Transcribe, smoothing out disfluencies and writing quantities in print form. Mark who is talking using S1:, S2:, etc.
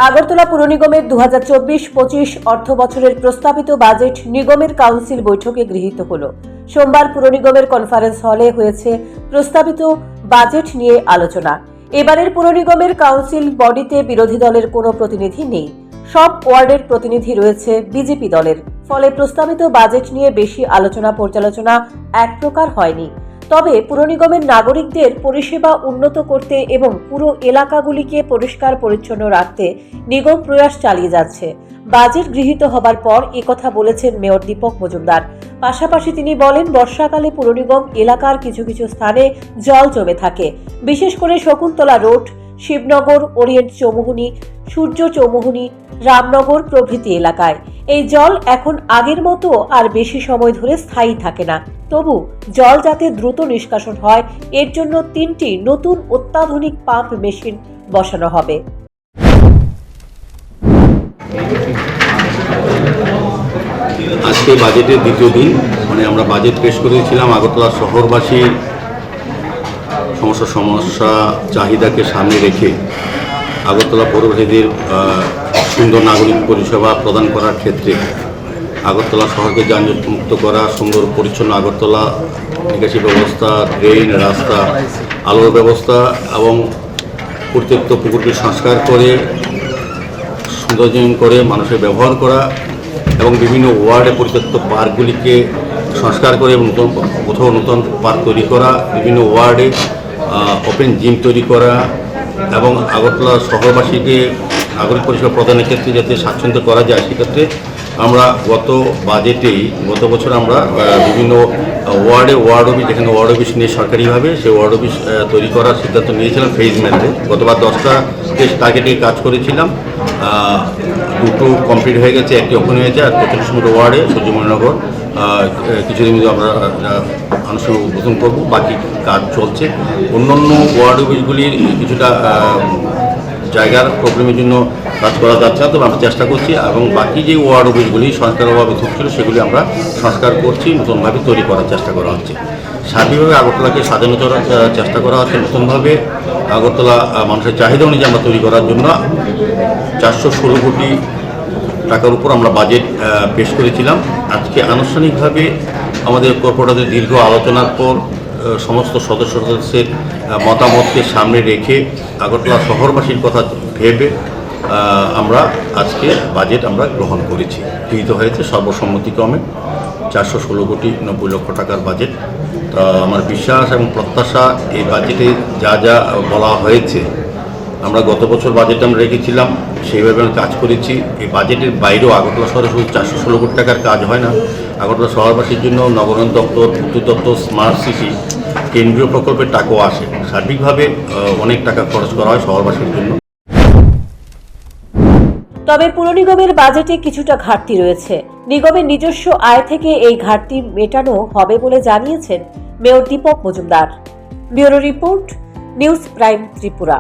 S1: আগরতলা পুর নিগমের 2024-25 অর্থ বছরের প্রস্তাবিত বাজেট নিগমের কাউন্সিল বৈঠকে গৃহীত হল। সোমবার পুর নিগমের কনফারেন্স হলে হয়েছে প্রস্তাবিত বাজেট নিয়ে আলোচনা। এবারের পুর নিগমের কাউন্সিল বডিতে বিরোধী দলের কোনো প্রতিনিধি নেই। সব ওয়ার্ডের প্রতিনিধি রয়েছে বিজেপি দলের। ফলে প্রস্তাবিত বাজেট নিয়ে বেশি আলোচনা পর্যালোচনা এক প্রকার হয়নি। তবে পুর নিগমের নাগরিকদের পরিষেবা উন্নত করতে এবং পুরো এলাকাগুলিকে পরিষ্কার পরিচ্ছন্ন রাখতে নিগম প্রয়াস চালিয়ে যাচ্ছে। বাজেট গৃহীত হবার পর একথা বলেছেন মেয়র দীপক মজুমদার। পাশাপাশি তিনি বলেন, বর্ষাকালে পুর নিগম এলাকার কিছু কিছু স্থানে জল জমে থাকে, বিশেষ করে শকুন্তলা রোড, শিবনগর, ওরিয়েন্ট চৌমুহনী, সূর্য চৌমুহনী, রামনগর প্রভৃতি এলাকায়। এই জল এখন আগের মতো আর বেশি সময় ধরে স্থায়ী থাকে না। তবু জল যাতে দ্রুত নিষ্কাশন হয়, এর জন্য 3টি নতুন অত্যাধুনিক পাম্প মেশিন বসানো হবে।
S2: আজকে বাজেটের দ্বিতীয় দিন, আমরা বাজেট পেশ করেছিলাম আগরতলা শহরবাসীর সমস্যা চাহিদাকে সামনে রেখে আগরতলা পৌরবাসীদের সুন্দর নাগরিক পরিষেবা প্রদান করার ক্ষেত্রে আগরতলা শহরকে যানজট মুক্ত করা, সুন্দর পরিচ্ছন্ন আগরতলা, নিকাশি ব্যবস্থা, ড্রেন, রাস্তা, আলোর ব্যবস্থা এবং পরিত্যক্ত পুকুরকে সংস্কার করে সৌন্দর্যায়ন করে মানুষের ব্যবহার করা এবং বিভিন্ন ওয়ার্ডে পরিত্যক্ত পার্কগুলিকে সংস্কার করে এবং কোথাও নতুন পার্ক তৈরি করা, বিভিন্ন ওয়ার্ডে ওপেন জিম তৈরি করা এবং আগরতলা শহরবাসীকে নাগরিক পরিষেবা প্রদানের ক্ষেত্রে যাতে স্বাচ্ছন্দ্য করা যায়, সেক্ষেত্রে আমরা গত বছর আমরা বিভিন্ন ওয়ার্ড অফিস, যেখানে ওয়ার্ড অফিস নিয়ে সরকারিভাবে সেই ওয়ার্ড অফিস তৈরি করার সিদ্ধান্ত নিয়েছিলাম ফেজ ম্যাথে। গতবার 10টা টার্গেটে কাজ করেছিলাম, 2টো কমপ্লিট হয়ে গেছে, 1টি ওপেন হয়েছে। আর 45 নম্বর ওয়ার্ডে সূর্যমণিনগর কিছুদিন মধ্যে আমরা আনুষ্ঠানিক উদ্বোধন করব, বাকি কাজ চলছে। অন্যান্য ওয়ার্ড অফিসগুলির কিছুটা জায়গার প্রবলেমের জন্য কাজ করা যাচ্ছে না, তবে আমরা চেষ্টা করছি এবং বাকি যে ওয়ার্ড অফিসগুলি সংস্কার অভাবে ছিল সেগুলি আমরা সংস্কার করছি, নতুনভাবে তৈরি করার চেষ্টা করা হচ্ছে। সার্বিকভাবে আগরতলাকে সাজানো করার চেষ্টা করা হচ্ছে নতুনভাবে। আগরতলা মানুষের চাহিদা অনুযায়ী আমরা তৈরি করার জন্য 416 কোটি টাকার উপর আমরা বাজেট পেশ করেছিলাম। আজকে আনুষ্ঠানিকভাবে আমাদের কর্পোরেটরদের দীর্ঘ আলোচনার পর সমস্ত সদস্যদের মতামতকে সামনে রেখে আগরতলা শহরবাসীর কথা ভেবে আমরা আজকে বাজেট আমরা গ্রহণ করেছি। গৃহীত হয়েছে সর্বসম্মতিক্রমে 416 কোটি 90 লক্ষ টাকার বাজেট। তা আমার বিশ্বাস এবং প্রত্যাশা, এই বাজেটে যা যা বলা হয়েছে, আমরা গত বছর বাজেট আমরা রেখেছিলাম, সেইভাবে আমি কাজ করেছি। এই বাজেটের বাইরেও আগরতলা শহরে শুধু 416 কোটি টাকার কাজ হয় না, আগরতলা শহরবাসীর জন্য নগরায়ণ দপ্তর, বিদ্যুৎ দপ্তর, স্মার্ট সিটি, কেন্দ্রীয় প্রকল্পের টাকাও আসে। সার্বিকভাবে অনেক টাকা খরচ করা হয় শহরবাসীর জন্য।
S1: তবে পুর নিগমের বাজেটে কিছুটা ঘাটতি রয়েছে। নিগমের নিজস্ব আয় থেকে এই ঘাটতি মেটানো হবে বলে জানিয়েছেন mayor Dipak Majumdar. Bureau report, news prime Tripura.